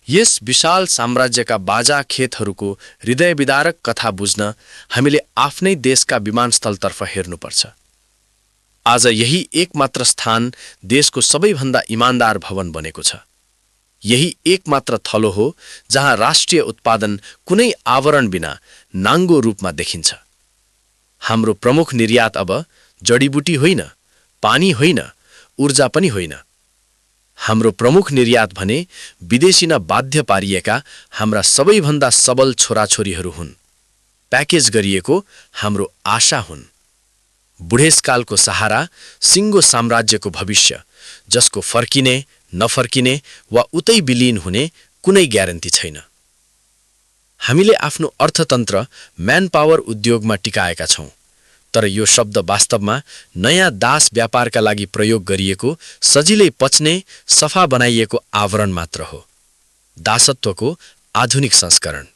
यस विशाल साम्राज्यका बाजा खेतहरूको हृदयविदारक कथा बुझ्न हामीले आफ्नै देशका विमानस्थलतर्फ हेर्नुपर्छ। आज यही एकमात्र स्थान देशको सबैभन्दा इमानदार भवन बनेको छ। यही एकमात्र थलो हो जहाँ राष्ट्रिय उत्पादन कुनै आवरण बिना नाङ्गो रूपमा देखिन्छ। हाम्रो प्रमुख निर्यात अब जडीबुटी होइन, पानी होइन, ऊर्जा पनि होइन। हाम्रो प्रमुख निर्यात भने विदेशी न बाध्य पारिएका हाम्रा सबैभन्दा सबल छोराछोरीहरू हुन्। प्याकेज गरिएको हाम्रो आशा हुन्। बुढेसकालको सहारा, सिङ्गो साम्राज्यको भविष्य, जसको फर्किने, नफर्किने वा उतै विलीन हुने कुनै ग्यारेन्टी छैन। हामीले आफ्नो अर्थतन्त्र म्यान पावर उद्योगमा टिकाएका छौं, तर यो शब्द वास्तवमा नयाँ दास व्यापारका लागि प्रयोग गरिएको, सजिलै पच्ने, सफा बनाइएको आवरण मात्र हो। दासत्वको आधुनिक संस्करण।